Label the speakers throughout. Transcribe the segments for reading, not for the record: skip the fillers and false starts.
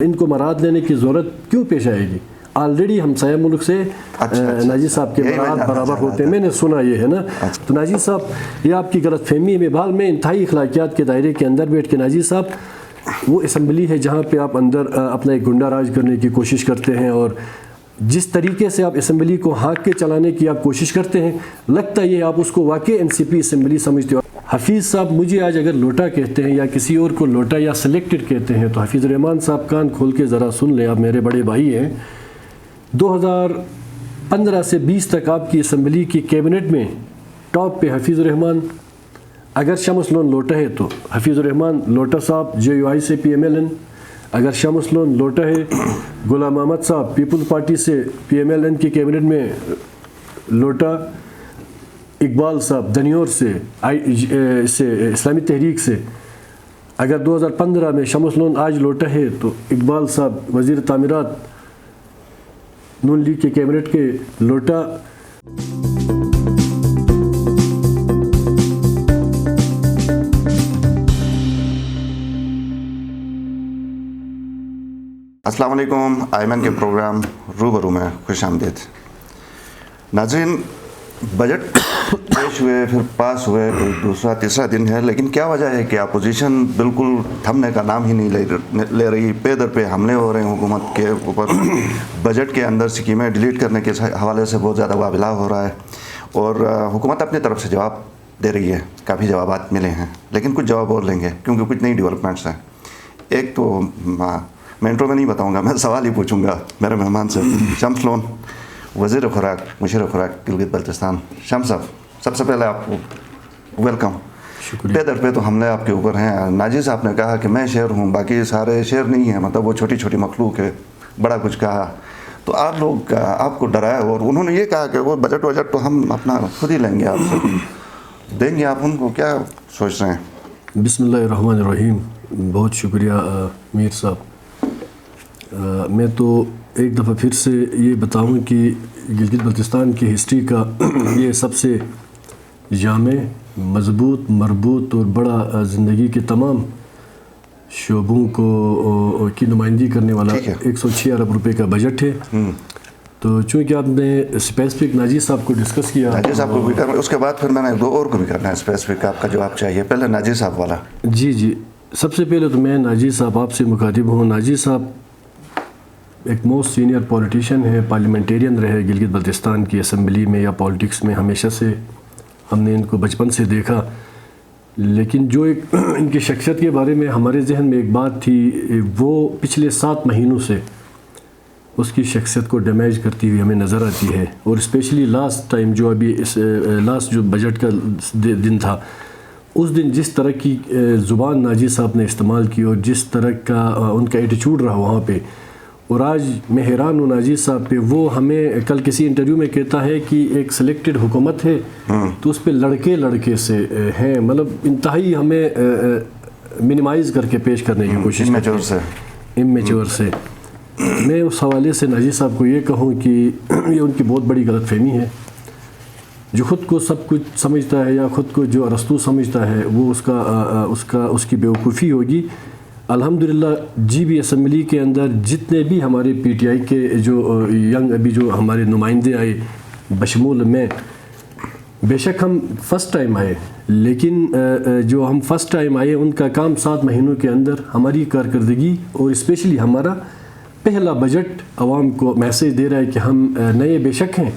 Speaker 1: ان کو مراد لینے کی ضرورت کیوں پیش آئے گی؟ آلریڈی ہمسایہ ملک سے ناجی صاحب کے مراد برابر ہوتے ہیں، میں نے سنا یہ ہے نا۔ تو ناجی صاحب یہ آپ کی غلط فہمی ہے۔ بہرحال میں انتہائی اخلاقیات کے دائرے کے اندر بیٹھ کے ناجی صاحب وہ اسمبلی ہے جہاں پہ آپ اندر اپنا ایک گنڈا راج کرنے کی کوشش کرتے ہیں، اور جس طریقے سے آپ اسمبلی کو ہانک کے چلانے کی آپ کوشش کرتے ہیں، لگتا ہے یہ آپ اس کو واقعی این سی پی اسمبلی سمجھتے ہو۔ حفیظ صاحب مجھے آج اگر لوٹا کہتے ہیں یا کسی اور کو لوٹا یا سلیکٹڈ کہتے ہیں تو حفیظ الرحمان صاحب کان کھول کے ذرا سن لیں، آپ میرے بڑے بھائی ہیں۔ 2015 سے 20 تک آپ کی اسمبلی کی کیبنٹ میں ٹاپ پہ حفیظ الرحمان، اگر شمس لون لوٹا ہے تو حفیظ الرحمان لوٹا صاحب جے یو آئی سے پی ایم ایل این، اگر شمس لون لوٹا ہے غلام محمد صاحب پیپلز پارٹی سے پی ایم ایل این کی کیبنٹ میں لوٹا، اقبال صاحب دنیور سے اسلامی تحریک سے، اگر 2015 میں شمس لون آج لوٹا ہے تو اقبال صاحب وزیر تعمیرات نون لیگ کے کیبنٹ کے لوٹا۔
Speaker 2: السلام علیکم، آئمن کے پروگرام روبرو میں خوش آمدید۔ ناظرین، بجٹ پیش ہوئے، پھر پاس ہوئے، کوئی دوسرا تیسرا دن ہے، لیکن کیا وجہ ہے کہ اپوزیشن بالکل تھمنے کا نام ہی نہیں لے رہی؟ پے در پہ حملے ہو رہے ہیں حکومت کے اوپر، بجٹ کے اندر اسکیمیں ڈیلیٹ کرنے کے حوالے سے بہت زیادہ واویلا ہو رہا ہے، اور حکومت اپنی طرف سے جواب دے رہی ہے، کافی جوابات ملے ہیں، لیکن کچھ جواب اور لیں گے کیونکہ کچھ نئی ڈیولپمنٹس ہیں۔ ایک تو میں انٹرو میں نہیں بتاؤں گا، میں سوال ہی پوچھوں گا میرے مہمان سے۔ شمس لون، وزیر خوراک، مشیر خوراک گلگت بلتستان۔ شمس صاحب، سب سے پہلے آپ کو ویلکم۔ پے در پہ تو حملے آپ کے اوپر ہیں۔ ناجی صاحب نے کہا کہ میں شیر ہوں، باقی سارے شیر نہیں ہیں، مطلب وہ چھوٹی چھوٹی مخلوق ہے، بڑا کچھ کہا۔ تو آپ لوگ آپ کو ڈرایا، اور انہوں نے یہ کہا کہ وہ بجٹ تو ہم اپنا خود ہی لیں گے، آپ سے دیں گے۔ آپ ان کو کیا سوچ رہے ہیں؟
Speaker 1: بسم اللہ الرحمن الرحیم۔ بہت شکریہ میر صاحب۔ میں تو ایک دفعہ پھر سے یہ بتاؤں کہ گلگت بلتستان کی ہسٹری کا یہ سب سے جامع، مضبوط، مربوط اور بڑا زندگی کے تمام شعبوں کو کی نمائندگی کرنے والا 106 ارب روپے کا بجٹ ہے۔ تو چونکہ آپ نے اسپیسیفک ناجی صاحب کو ڈسکس کیا،
Speaker 2: ناجی صاحب کو بھی کرنا ہے، اس کے بعد پھر میں نے دو اور کو بھی کرنا ہے اسپیسیفک، آپ کا جواب چاہیے۔ پہلے ناجی صاحب والا۔
Speaker 1: جی، سب سے پہلے تو میں ناجی صاحب آپ سے مخاطب ہوں۔ ناجی صاحب ایک موسٹ سینئر پولیٹیشین ہے، پارلیمنٹیرین رہے گلگت بلتستان کی اسمبلی میں یا پالیٹکس میں، ہمیشہ سے ہم نے ان کو بچپن سے دیکھا۔ لیکن جو ایک ان کی شخصیت کے بارے میں ہمارے ذہن میں ایک بات تھی، وہ پچھلے 7 مہینوں سے اس کی شخصیت کو ڈیمیج کرتی ہوئی ہمیں نظر آتی ہے، اور اسپیشلی لاسٹ ٹائم جو ابھی لاسٹ جو بجٹ کا دن تھا، اس دن جس طرح کی زبان ناجی صاحب نے استعمال کی اور جس طرح کا ان کا ایٹیچیوڈ رہا وہاں پہ، اور آج میں حیران ہوں ناجی صاحب پہ۔ وہ ہمیں کل کسی انٹرویو میں کہتا ہے کہ ایک سلیکٹڈ حکومت ہے تو اس پہ لڑکے سے ہیں، مطلب انتہائی ہمیں منیمائز کر کے پیش کرنے کی کوشش کرتے ہیں، امیچور سے۔ میں اس حوالے سے ناجی صاحب کو یہ کہوں کہ یہ ان کی بہت بڑی غلط فہمی ہے۔ جو خود کو سب کچھ سمجھتا ہے یا خود کو جو ارسطو سمجھتا ہے، وہ اس کی بیوقوفی ہوگی۔ الحمدللہ جی بی اسمبلی کے اندر جتنے بھی ہمارے پی ٹی آئی کے جو ینگ ابھی جو ہمارے نمائندے آئے، بشمول میں، بے شک ہم فرسٹ ٹائم آئے، لیکن جو ہم فرسٹ ٹائم آئے ان کا کام 7 مہینوں کے اندر ہماری کارکردگی اور اسپیشلی ہمارا پہلا بجٹ عوام کو میسیج دے رہا ہے کہ ہم نئے بے شک ہیں،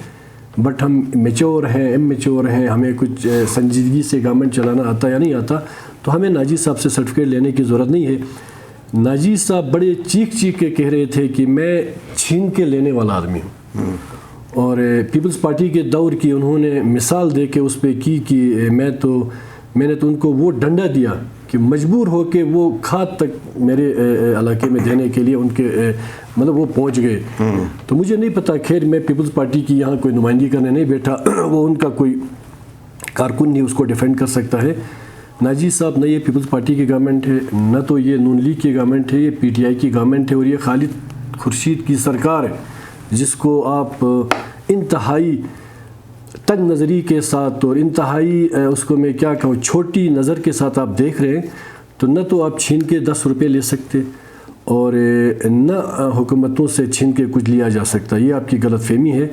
Speaker 1: بٹ ہم میچور ہیں، امیچور ہیں، ہمیں کچھ سنجیدگی سے گورنمنٹ چلانا آتا یا نہیں آتا۔ تو ہمیں ناجی صاحب سے سرٹیفکیٹ لینے کی ضرورت نہیں ہے۔ ناجی صاحب بڑے چیخ کے کہہ رہے تھے کہ میں چھین کے لینے والا آدمی ہوں، اور پیپلز پارٹی کے دور کی انہوں نے مثال دے کے اس پہ کی کہ میں نے تو ان کو وہ ڈنڈا دیا کہ مجبور ہو کے وہ کھاد تک میرے علاقے میں دینے کے لیے ان کے مطلب وہ پہنچ گئے۔ تو مجھے نہیں پتا، خیر میں پیپلز پارٹی کی یہاں کوئی نمائندگی کرنے نہیں بیٹھا، وہ ان کا کوئی کارکن نہیں اس کو ڈیفینڈ کر سکتا ہے۔ ناجی صاحب نہ یہ پیپلز پارٹی کی گورنمنٹ ہے، نہ تو یہ نون لیگ کی گورنمنٹ ہے، یہ پی ٹی آئی کی گورنمنٹ ہے، اور یہ خالد خورشید کی سرکار ہے، جس کو آپ انتہائی تنگ نظری کے ساتھ اور انتہائی اس کو میں کیا کہوں چھوٹی نظر کے ساتھ آپ دیکھ رہے ہیں۔ تو نہ تو آپ چھین کے 10 روپے لے سکتے، اور نہ حکومتوں سے چھین کے کچھ لیا جا سکتا. یہ آپ کی غلط فہمی ہے.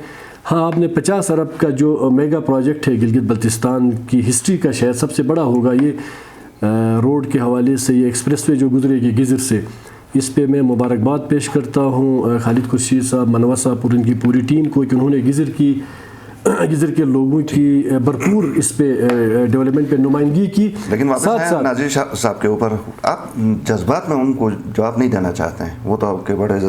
Speaker 1: ہاں آپ نے 50 ارب کا جو میگا پروجیکٹ ہے گلگت بلتستان کی ہسٹری کا شاید سب سے بڑا ہوگا. یہ روڈ کے حوالے سے یہ ایکسپریس وے جو گزرے گی گزر سے, اس پہ میں مبارکباد پیش کرتا ہوں خالد خورشید صاحب, منور صاحب اور ان کی پوری ٹیم کو کہ انہوں نے گزر کے لوگوں کی بھرپور اس پہ ڈیولپمنٹ پہ نمائندگی کی.
Speaker 2: لیکن واپس ناظر صاحب کے اوپر آپ جذبات میں ان کو جواب نہیں دینا چاہتے ہیں. وہ تو آپ کے بڑے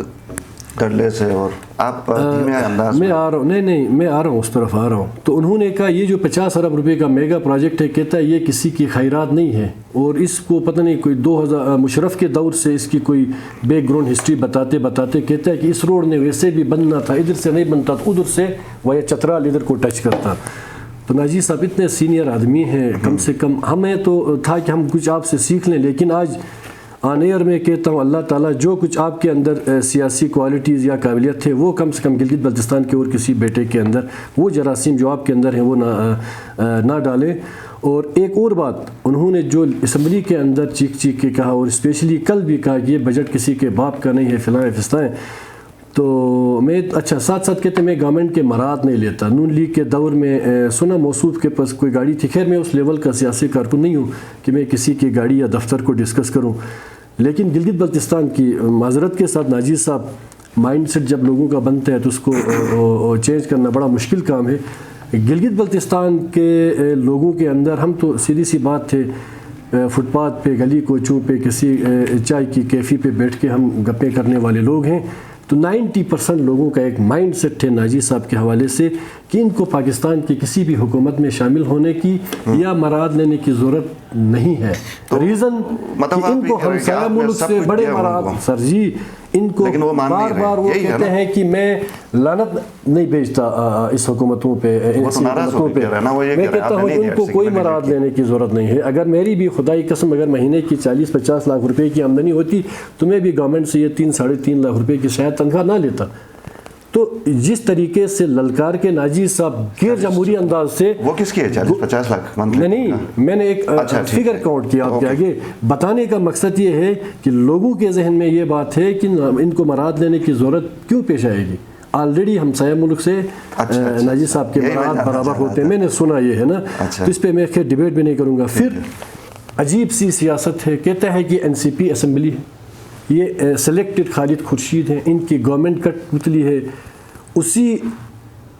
Speaker 2: ڈرلے سے اور آپ دھیمے انداز
Speaker 1: میں آ رہا ہوں. نہیں میں آ رہا ہوں, اس طرف آ رہا ہوں. تو انہوں نے کہا یہ جو 50 ارب روپے کا میگا پروجیکٹ ہے, کہتا ہے یہ کسی کی خیرات نہیں ہے, اور اس کو پتہ نہیں کوئی 2000 مشرف کے دور سے اس کی کوئی بیک گراؤنڈ ہسٹری بتاتے کہتا ہے کہ اس روڈ نے ویسے بھی بننا تھا, ادھر سے نہیں بنتا تو ادھر سے وہ یہ چترال ادھر کو ٹچ کرتا. تو ناجی صاحب اتنے سینئر آدمی ہیں, کم سے کم ہمیں تو تھا کہ ہم کچھ آپ سے سیکھ لیں, لیکن آج آن ایئر میں کہتا ہوں اللہ تعالیٰ جو کچھ آپ کے اندر سیاسی کوالٹیز یا قابلیت تھے وہ کم سے کم گلگت بلتستان کے اور کسی بیٹے کے اندر وہ جراثیم جو آپ کے اندر ہیں وہ نہ ڈالیں. اور ایک اور بات, انہوں نے جو اسمبلی کے اندر چیخ کے کہا, اور اسپیشلی کل بھی کہا کہ یہ بجٹ کسی کے باپ کا نہیں ہے, فلاں فستائیں. تو میں اچھا ساتھ کہتے میں گورنمنٹ کے مراد نہیں لیتا. نون لیگ کے دور میں سنا موصوف کے پاس کوئی گاڑی تھی. خیر میں اس لیول کا سیاسی کارکن نہیں ہوں کہ میں کسی کی گاڑی یا دفتر کو ڈسکس کروں, لیکن گلگت بلتستان کی معذرت کے ساتھ ناجی صاحب مائنڈ سیٹ جب لوگوں کا بنتا ہے تو اس کو چینج کرنا بڑا مشکل کام ہے. گلگت بلتستان کے لوگوں کے اندر ہم تو سیدھی سی بات تھے, فٹ پاتھ پہ گلی کوچوں پہ کسی چائے کی کیفی پہ بیٹھ کے ہم گپیں کرنے والے لوگ ہیں. تو 90% لوگوں کا ایک مائنڈ سیٹ ہے ناجی صاحب کے حوالے سے کہ ان کو پاکستان کی کسی بھی حکومت میں شامل ہونے کی یا مراد لینے کی ضرورت نہیں ہے. ریزن کہ ان کو ہمسایہ ملک سے بڑے مراد, سر جی ان کو بار بار وہ کہتے ہیں کہ میں لعنت نہیں بھیجتا اس حکومتوں پہ, میں کہتا ہوں ان کو کوئی مراد لینے کی ضرورت نہیں ہے. اگر میری بھی خدائی قسم اگر مہینے کی 40-50 لاکھ روپے کی آمدنی ہوتی تو میں بھی گورنمنٹ سے یہ 3-3.5 لاکھ روپے کی شاید تنخواہ نہ لیتا. تو جس طریقے سے للکار کے ناجی صاحب غیر جمہوری انداز سے,
Speaker 2: وہ کس کی ہے 40-50 لاکھ
Speaker 1: نہیں, میں نے ایک فگر کاؤنٹ کیا آپ کے آگے. بتانے کا مقصد یہ ہے کہ لوگوں کے ذہن میں یہ بات ہے کہ ان کو مراد لینے کی ضرورت کیوں پیش آئے گی. آلریڈی ہمسایہ ملک سے ناجی صاحب کے مراد برابر ہوتے ہیں, میں نے سنا یہ ہے نا. تو اس پہ میں خیر ڈیبیٹ بھی نہیں کروں گا. پھر عجیب سی سیاست ہے, کہتا ہے کہ NCP اسمبلی یہ سلیکٹڈ خالد خورشید ہیں, ان کی گورنمنٹ کٹ پتلی ہے, اسی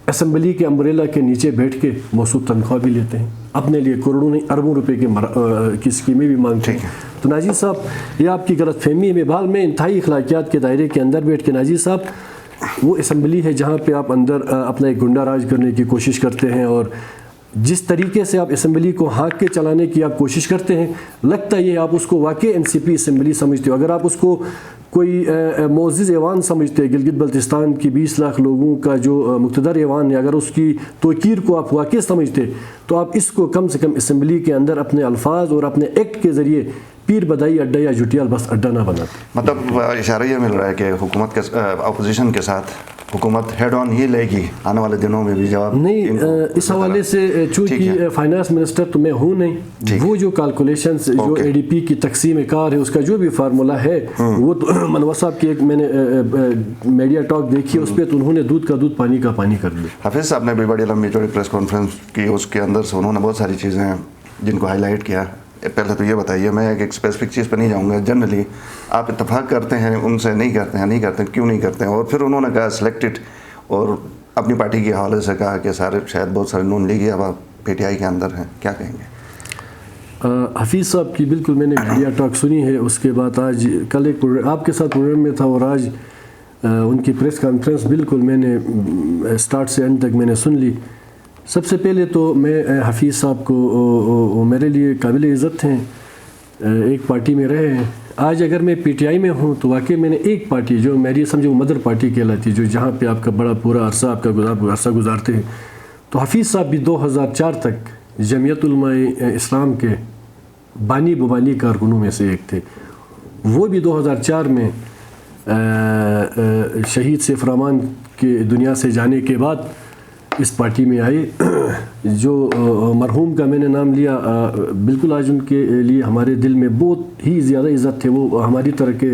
Speaker 1: اسمبلی کے امبریلا کے نیچے بیٹھ کے موصوف تنخواہ بھی لیتے ہیں, اپنے لیے کروڑوں نہیں اربوں روپے کی اسکیمیں بھی مانگتے ہیں. تو ناجی صاحب یہ آپ کی غلط فہمی ہے. بہرحال میں انتہائی اخلاقیات کے دائرے کے اندر بیٹھ کے, ناجی صاحب وہ اسمبلی ہے جہاں پہ آپ اندر اپنا ایک گنڈا راج کرنے کی کوشش کرتے ہیں, اور جس طریقے سے آپ اسمبلی کو ہانک کے چلانے کی آپ کوشش کرتے ہیں, لگتا ہے یہ آپ اس کو واقعی NCP اسمبلی سمجھتے ہو. اگر آپ اس کو کوئی معزز ایوان سمجھتے ہیں, گلگت بلتستان کی 20 لاکھ لوگوں کا جو مقتدر ایوان ہے, اگر اس کی توقیر کو آپ واقعی سمجھتے تو آپ اس کو کم سے کم اسمبلی کے اندر اپنے الفاظ اور اپنے ایکٹ کے ذریعے پیر بدائی اڈا یا جٹیال بس اڈا نہ بناتے.
Speaker 2: مطلب اشارہ یہ مل رہا ہے کہ حکومت کے اپوزیشن کے ساتھ حکومت ہیڈ آن ہی لے گی آنے والے دنوں میں بھی جواب
Speaker 1: نہیں. اس حوالے سے چونکہ فائنانس منسٹر تو میں ہوں نہیں, وہ جو کیلکولیشنز جو ADP کی تقسیم کار ہے اس کا جو بھی فارمولہ ہے وہ تو منور صاحب کی ایک میں نے میڈیا ٹاک دیکھی, اس پہ تو انہوں نے دودھ کا دودھ پانی کا پانی کر دیا.
Speaker 2: حافظ صاحب نے بھی بڑی لمبی چوڑی پریس کانفرنس کی, اس کے اندر سے انہوں نے بہت ساری چیزیں ہیں جن کو ہائی لائٹ کیا. پہلے تو یہ بتائیے, میں ایک اسپیسیفک چیز پہ نہیں جاؤں گا, جنرلی آپ اتفاق کرتے ہیں ان سے, نہیں کرتے ہیں, کیوں نہیں کرتے ہیں. اور پھر انہوں نے کہا سلیکٹڈ, اور اپنی پارٹی کے حوالے سے کہا کہ شاید بہت سارے نون لیگی اب آپ PTI کے اندر ہیں, کیا کہیں گے؟
Speaker 1: حفیظ صاحب کی بالکل میں نے میڈیا ٹاک سنی ہے, اس کے بعد آج کل ایک آپ کے ساتھ پروگرام میں تھا, اور آج ان کی پریس کانفرنس بالکل میں نے اسٹارٹ سے اینڈ تک میں نے سن لی. سب سے پہلے تو میں حفیظ صاحب کو میرے لیے قابل عزت ہیں, ایک پارٹی میں رہے ہیں. آج اگر میں PTI میں ہوں تو واقعی میں نے ایک پارٹی جو میری سمجھو مدر پارٹی کہلاتی, جو جہاں پہ آپ کا بڑا پورا عرصہ آپ کا عرصہ گزارتے ہیں. تو حفیظ صاحب بھی 2004 تک جمعیت علماء اسلام کے بانی ببانی کارکنوں میں سے ایک تھے. وہ بھی 2004 میں شہید سیف الرحمان کے دنیا سے جانے کے بعد اس پارٹی میں آئے. جو مرحوم کا میں نے نام لیا, بالکل آج ان کے لیے ہمارے دل میں بہت ہی زیادہ عزت تھے. وہ ہماری طرح کے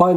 Speaker 1: 5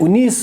Speaker 1: 19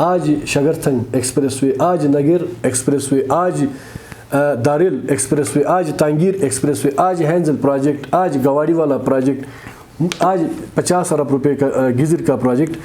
Speaker 1: آج شگرتھنگ ایکسپریس وے، آج نگر ایکسپریس وے، آج دارل ایکسپریس وے، آج تانگیر ایکسپریس وے، آج ہینزل پروجیکٹ، آج گواڑی والا پروجیکٹ، آج 50 ارب روپے کا گزر کا پروجیکٹ.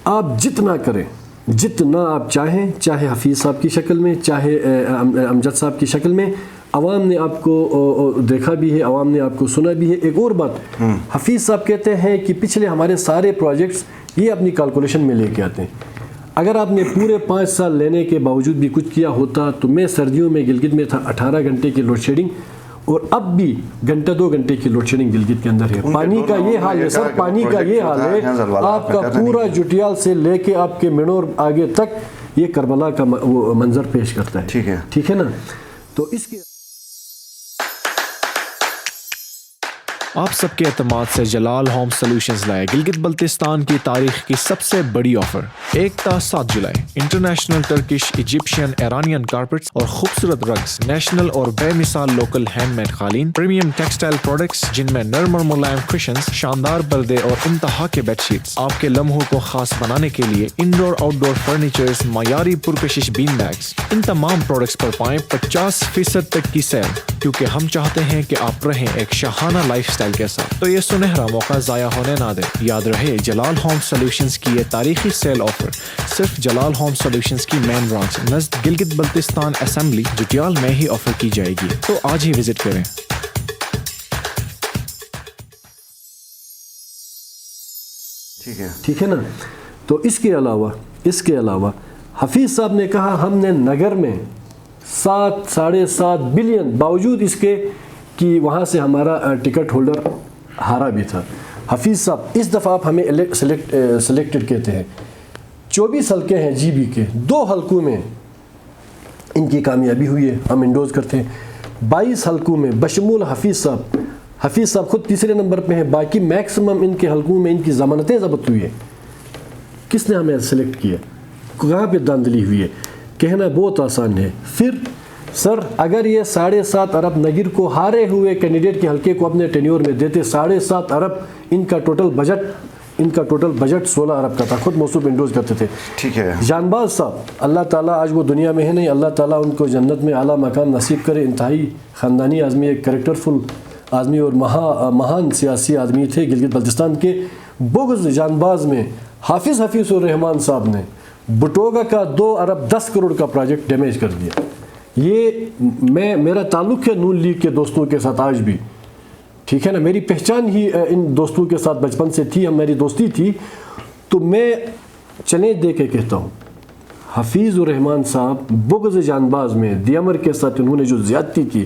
Speaker 1: آپ جتنا کریں، جتنا آپ چاہیں، چاہے حفیظ صاحب کی شکل میں، چاہے امجد صاحب کی شکل میں. عوام نے آپ کو دیکھا بھی ہے، عوام نے آپ کو سنا بھی ہے. ایک اور بات، حفیظ صاحب کہتے ہیں کہ پچھلے ہمارے سارے پروجیکٹس یہ اپنی کیلکولیشن میں لے کے آتے ہیں. اگر آپ نے پورے 5 سال لینے کے باوجود بھی کچھ کیا ہوتا تو میں سردیوں میں گلگت میں تھا 18 گھنٹے کی لوڈ شیڈنگ، اور اب بھی گھنٹہ 2 گھنٹے کی لوڈ شیڈنگ گلگت کے اندر ہے. پانی کا یہ حال ہے سر، پانی کا یہ حال ہے. آپ کا پورا جٹیال سے لے کے آپ کے منور آگے تک یہ کربلا کا منظر پیش کرتا ہے. ٹھیک ہے نا. تو اس کے
Speaker 3: آپ سب کے اعتماد سے جلال ہوم سولوشنز لائے گلگت بلتستان کی تاریخ کی سب سے بڑی آفر. 1 تا 7 جولائی international Turkish, Egyptian, Iranian carpets اور خوبصورت رگز، نیشنل اور بے مثال لوکل ہینڈ میڈ قالین، پریمیم ٹیکسٹائل پروڈکٹس جن میں نرم اور ملائم کشنز، شاندار پردے اور انتہا کے بیڈ شیٹس. آپ کے لمحوں کو خاص بنانے کے لیے انڈور آؤٹ ڈور فرنیچرز، معیاری پرکشش بین بیگز. ان تمام پروڈکٹس پر پائیں 50% تک کی سیل، کیونکہ ہم چاہتے ہیں کہ آپ رہیں ایک شاہانہ لائف سٹائل کے ساتھ. تو یہ سنہرا موقع ضائع ہونے نہ دیں. یاد رہے جلال ہوم سولوشنز کی یہ تاریخی سیل آفر صرف جلال ہوم سولوشنز کی مین برانچ نزد گلگت بلتستان اسمبلی جٹیال میں ہی آفر کی جائے گی. تو آج ہی وزٹ کریں.
Speaker 1: ٹھیک ہے نا. تو اس کے علاوہ حفیظ صاحب نے کہا ہم نے نگر میں 7.5 بلین، باوجود اس کے کہ وہاں سے ہمارا ٹکٹ ہولڈر ہارا بھی تھا. حفیظ صاحب اس دفعہ آپ ہمیں سلیکٹڈ کہتے ہیں. 24 حلقے ہیں جی بی کے، 2 حلقوں میں ان کی کامیابی ہوئی ہے، ہم انڈوز کرتے ہیں. 22 حلقوں میں بشمول حفیظ صاحب خود تیسرے نمبر پہ ہیں. باقی میکسیمم ان کے حلقوں میں ان کی ضمانتیں ضبط ہوئی ہے. کس نے ہمیں سلیکٹ کیا؟ کہاں پہ داندلی ہوئی ہے؟ کہنا بہت آسان ہے. پھر سر اگر یہ 7.5 ارب نگر کو ہارے ہوئے کینڈیڈیٹ کے حلقے کو اپنے ٹینیور میں دیتے، 7.5 ارب ان کا ٹوٹل بجٹ 16 ارب کا تھا. خود موصوف انڈوز کرتے تھے.
Speaker 2: ٹھیک ہے.
Speaker 1: جانباز صاحب اللہ تعالیٰ، آج وہ دنیا میں ہے نہیں، اللہ تعالیٰ ان کو جنت میں اعلیٰ مقام نصیب کرے. انتہائی خاندانی آدمی، ایک کریکٹرفل آدمی اور مہان سیاسی آدمی تھے گلگت بلتستان کے. بغض جانباز میں حافظ الرحمان صاحب نے بٹوگا کا 2 ارب 10 کروڑ کا پروجیکٹ ڈیمیج کر دیا. یہ میرا تعلق ہے نون لیگ کے دوستوں کے ساتھ آج بھی. ٹھیک ہے نا. میری پہچان ہی ان دوستوں کے ساتھ بچپن سے تھی، میری دوستی تھی. تو میں چلیں دے کے کہتا ہوں، حفیظ الرحمان صاحب بغض جانباز میں دیامر کے ساتھ انہوں نے جو زیادتی کی،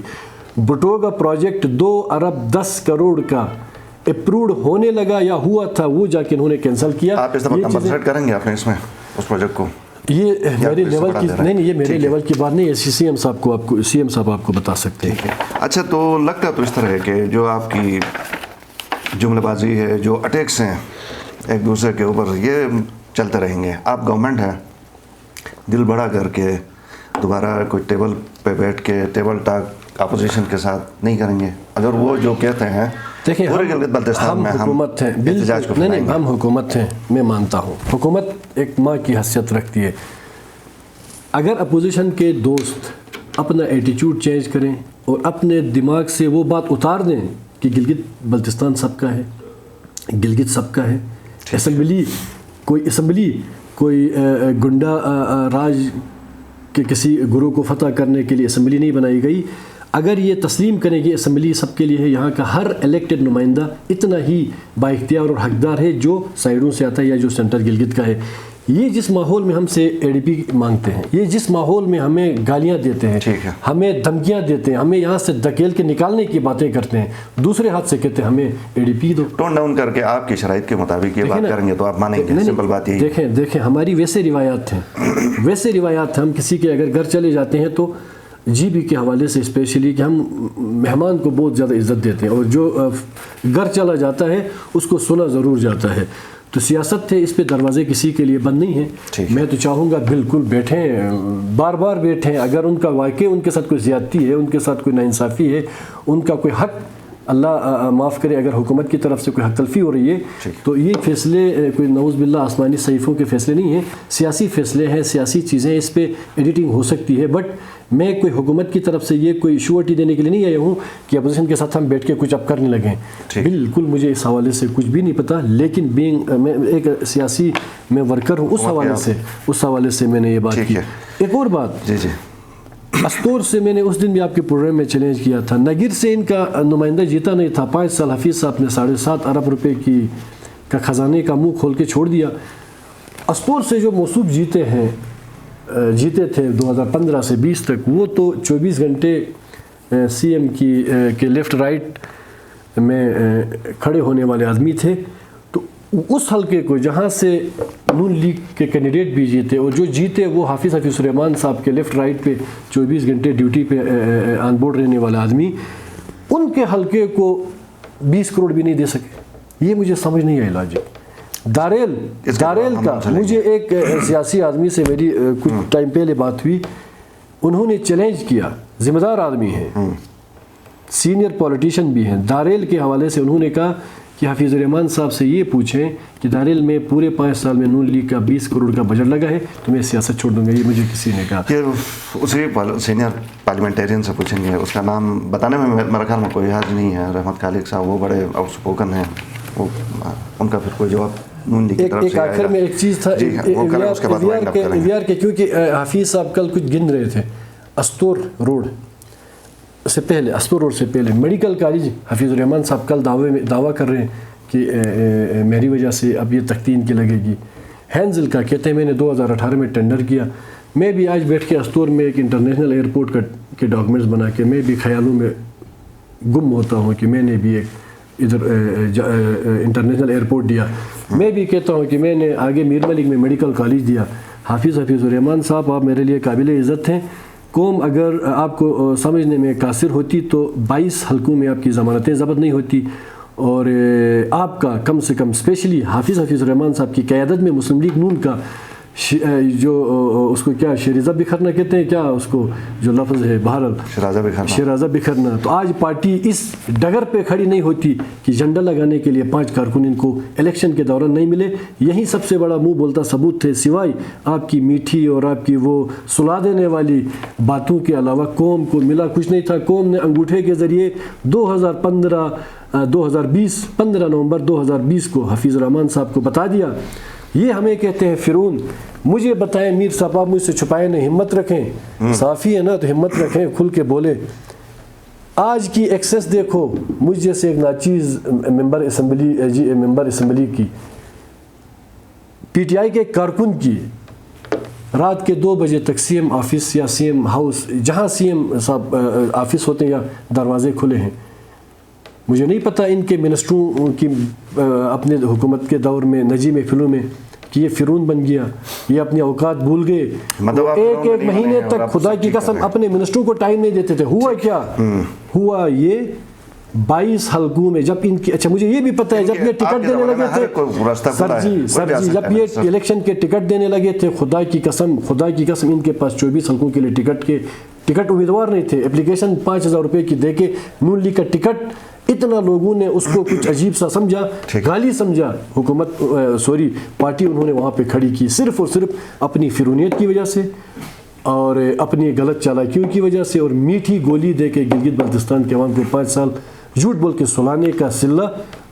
Speaker 1: بٹوگا پروجیکٹ 2 ارب 10 کروڑ کا اپروڈ ہونے لگا یا ہوا تھا، وہ جا کے انہوں نے کینسل کیا.
Speaker 2: آپ اس دفعہ کمپنسیٹ کریں گے اپنے اس میں اس پروجیکٹ کو؟
Speaker 1: یہ میرے لیول کی نہیں، یہ میرے لیول کی بات نہیں ہے. سی ایم صاحب آپ کو بتا سکتے ہیں.
Speaker 2: اچھا، تو لگتا تو اس طرح ہے کہ جو آپ کی جملہ بازی ہے، جو اٹیکس ہیں ایک دوسرے کے اوپر، یہ چلتے رہیں گے. آپ گورنمنٹ ہے، دل بڑا کر کے دوبارہ کوئی ٹیبل پہ بیٹھ کے ٹیبل ٹاک اپوزیشن کے ساتھ نہیں کریں گے؟ اگر وہ جو کہتے ہیں
Speaker 1: دیکھیں
Speaker 2: ہم
Speaker 1: حکومت ہیں، نہیں ہم حکومت ہیں، میں مانتا ہوں حکومت ایک ماں کی حیثیت رکھتی ہے. اگر اپوزیشن کے دوست اپنا ایٹیچیوڈ چینج کریں اور اپنے دماغ سے وہ بات اتار دیں کہ گلگت بلتستان سب کا ہے، گلگت سب کا ہے، اسمبلی کوئی گنڈا راج کے کسی گروہ کو فتح کرنے کے لیے اسمبلی نہیں بنائی گئی. اگر یہ تسلیم کریں کہ اسمبلی سب کے لیے ہے، یہاں کا ہر الیکٹڈ نمائندہ اتنا ہی بااختیار اور حقدار ہے جو سائیڈوں سے آتا ہے یا جو سینٹر گلگت کا ہے. یہ جس ماحول میں ہم سے اے ڈی پی مانگتے ہیں، یہ جس ماحول میں ہمیں گالیاں دیتے ہیں، ہمیں دھمکیاں دیتے ہیں، ہمیں یہاں سے دھکیل کے نکالنے کی باتیں کرتے ہیں، دوسرے ہاتھ سے کہتے ہیں ہمیں اے ڈی پی دو.
Speaker 2: ٹون ڈاؤن کر کے آپ کی شرائط کے مطابق یہ بات کریں گے تو آپ مانیں گے؟ سمپل بات یہی.
Speaker 1: دیکھیں ہماری ویسے روایات ہیں، ہم کسی کے اگر گھر چلے جاتے ہیں تو جی بی کے حوالے سے اسپیشلی کہ ہم مہمان کو بہت زیادہ عزت دیتے ہیں، اور جو گھر چلا جاتا ہے اس کو سنا ضرور جاتا ہے. تو سیاست ہے، اس پہ دروازے کسی کے لیے بند نہیں ہیں. میں تو چاہوں گا بالکل بیٹھیں، بار بار بیٹھیں. اگر ان کا واقعی ان کے ساتھ کوئی زیادتی ہے، ان کے ساتھ کوئی ناانصافی ہے، ان کا کوئی حق اللہ معاف کرے اگر حکومت کی طرف سے کوئی حق تلفی ہو رہی ہے تو یہ فیصلے کوئی نعوذ باللہ آسمانی صحیفوں کے فیصلے نہیں ہیں، سیاسی فیصلے ہیں، سیاسی چیزیں، اس پہ ایڈیٹنگ ہو سکتی ہے. بٹ میں کوئی حکومت کی طرف سے یہ کوئی شورٹی دینے کے لیے نہیں آیا ہوں کہ اپوزیشن کے ساتھ ہم بیٹھ کے کچھ اب کرنے لگیں. بالکل مجھے اس حوالے سے کچھ بھی نہیں پتہ، لیکن میں ایک سیاسی میں ورکر ہوں، اس حوالے سے میں نے یہ بات کی. ایک اور بات،
Speaker 2: جی جی،
Speaker 1: استور سے میں نے اس دن بھی آپ کے پروگرام میں چیلنج کیا تھا، نگر سے ان کا نمائندہ جیتا نہیں تھا. 5 سال حفیظ صاحب نے 7.5 ارب روپے کا خزانے کا منہ کھول کے چھوڑ دیا. استور سے جو موصوف جیتے تھے 2015 سے 20 تک، وہ تو 24 گھنٹے سی ایم کے لیفٹ رائٹ میں کھڑے ہونے والے آدمی تھے. تو اس حلقے کو جہاں سے نون لیگ کے کینڈیڈیٹ بھی جیتے اور جو جیتے وہ حافظ الرحمان صاحب کے لیفٹ رائٹ پہ 24 گھنٹے ڈیوٹی پہ آن بورڈ رہنے والا آدمی، ان کے حلقے کو 20 کروڑ بھی نہیں دے سکے. یہ مجھے سمجھ نہیں آئی لاجک. داریل کا مجھے ایک سیاسی آدمی سے میری کچھ ٹائم پہلے بات ہوئی، انہوں نے چیلنج کیا، ذمہ دار آدمی ہیں، سینئر پولیٹیشین بھی ہیں. داریل کے حوالے سے انہوں نے کہا کہ حفیظ الرحمان صاحب سے یہ پوچھیں کہ داریل میں پورے 5 سال میں نون لیگ کا 20 کروڑ کا بجٹ لگا ہے تو میں سیاست چھوڑ دوں گا. یہ مجھے کسی نے کہا.
Speaker 2: اسی سینئر پارلیمنٹیرین سے پوچھیں گے، اس کا نام بتانے میں میرا خیال میں کوئی حرج نہیں ہے. رحمت خالق صاحب وہ بڑے آؤٹ اسپوکن ہیں، وہ ان کا پھر کوئی جواب نون لیگ کی طرف سے
Speaker 1: ایک آخر میں ایک چیز تھا ایویار کے، کیونکہ حفیظ صاحب کل کچھ گن رہے تھے. استور روڈ سے پہلے میڈیکل کالج حفیظ الرحمان صاحب کل دعویٰ کر رہے ہیں کہ میری وجہ سے اب یہ تختی ان کی لگے گی. ہینزل کا کہتے ہیں میں نے 2018 میں ٹینڈر کیا. میں بھی آج بیٹھ کے استور میں ایک انٹرنیشنل ایئرپورٹ کے ڈاکومنٹس بنا کے میں بھی خیالوں میں گم ہوتا ہوں کہ میں نے بھی ایک ادھر انٹرنیشنل ایئرپورٹ دیا. میں بھی کہتا ہوں کہ میں نے آگے میر ملک میں میڈیکل کالج دیا. حفیظ الرحمان صاحب آپ میرے لیے قابل عزت ہیں. قوم اگر آپ کو سمجھنے میں قاصر ہوتی تو 22 حلقوں میں آپ کی ضمانتیں ضبط نہیں ہوتی، اور آپ کا کم سے کم اسپیشلی حفیظ الرحمان صاحب کی قیادت میں مسلم لیگ نون کا جو اس کو کیا شیرازہ بکھرنا کہتے ہیں، کیا اس کو جو لفظ ہے، بہرحال شیرازہ بکھرنا. تو آج پارٹی اس ڈگر پہ کھڑی نہیں ہوتی کہ جھنڈا لگانے کے لیے 5 کارکن ان کو الیکشن کے دوران نہیں ملے. یہی سب سے بڑا منہ بولتا ثبوت تھے، سوائے آپ کی میٹھی اور آپ کی وہ سلا دینے والی باتوں کے علاوہ قوم کو ملا کچھ نہیں تھا. قوم نے انگوٹھے کے ذریعے 15 نومبر 2020 کو حفیظ الرحمان صاحب کو بتا دیا. یہ ہمیں کہتے ہیں فرعون. مجھے بتائیں میر صاحب، آپ مجھ سے چھپائے نہیں، ہمت رکھیں، صافی ہے نا تو ہمت رکھیں، کھل کے بولے. آج کی ایکسس دیکھو، مجھ جیسے ایک ناچیز ممبر اسمبلی کی، پی ٹی آئی کے کارکن کی، رات کے 2 بجے تک سی ایم آفس یا سی ایم ہاؤس، جہاں سی ایم صاحب آفس ہوتے ہیں یا دروازے کھلے ہیں. مجھے نہیں پتہ ان کے منسٹروں کی اپنے حکومت کے دور میں نجی محفلوں میں کہ یہ فرعون بن گیا، یہ اپنے اوقات بھول گئے. ایک مہینے تک خدا کی قسم اپنے منسٹروں کو ٹائم نہیں دیتے تھے. ہوا کیا ہوا؟ یہ 22 حلقوں میں جب ان کی، اچھا مجھے یہ بھی پتہ ہے جب یہ ٹکٹ دینے لگے تھے سر جی جب یہ الیکشن کے ٹکٹ دینے لگے تھے، خدا کی قسم ان کے پاس 24 حلقوں کے لیے ٹکٹ امیدوار نہیں تھے. اپلیکیشن 5000 روپے کی دے کے نون لیگ کا ٹکٹ، اتنا لوگوں نے اس کو کچھ عجیب سا سمجھا، گالی سمجھا. حکومت پارٹی انہوں نے وہاں پہ کھڑی کی صرف اور صرف اپنی فرونیت کی وجہ سے اور اپنی غلط چالاکیوں کی وجہ سے، اور میٹھی گولی دے کے گلگت بلتستان کے عوام کو 5 سال جھوٹ بول کے سلانے کا صلہ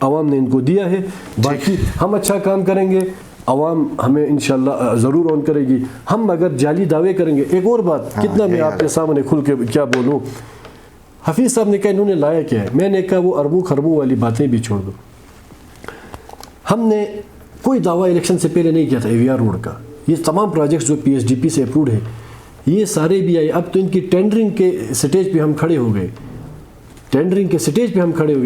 Speaker 1: عوام نے ان کو دیا ہے. باقی ہم اچھا کام کریں گے، عوام ہمیں انشاءاللہ ضرور آن کرے گی. ہم اگر جعلی دعوے کریں گے، ایک اور بات کتنا میں آپ کے سامنے کھل کے کیا بولوں. حفیظ صاحب نے کہا انہوں نے لایا کیا ہے؟ میں نے کہا وہ اربوں خربوں والی باتیں بھی چھوڑ دو. ہم نے کوئی دعویٰ الیکشن سے پہلے نہیں کیا تھا ایویار روڈ کا. یہ تمام پروجیکٹس جو پی ایس ڈی پی سے اپروڈ ہے یہ سارے بھی آئے. اب تو ان کی ٹینڈرنگ کے سٹیج پہ ہم کھڑے ہو گئے،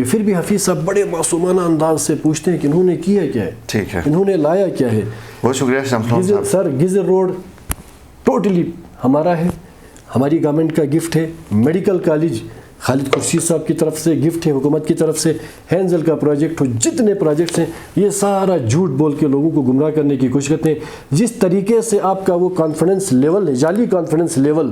Speaker 1: پھر بھی حفیظ صاحب بڑے معصومانہ انداز سے پوچھتے ہیں کہ انہوں نے کیا کیا ہے، انہوں نے لایا کیا ہے.
Speaker 2: بہت شکریہ
Speaker 1: سر. گزر روڈ ٹوٹلی ہمارا ہے، ہماری گورنمنٹ کا گفٹ ہے. میڈیکل کالج خالد خورشید صاحب کی طرف سے گفٹ ہے، حکومت کی طرف سے. ہینزل کا پروجیکٹ ہو، جتنے پروجیکٹس ہیں یہ سارا جھوٹ بول کے لوگوں کو گمراہ کرنے کی کوشش کرتے ہیں. جس طریقے سے آپ کا وہ کانفیڈنس لیول ہے، جعلی کانفیڈنس لیول،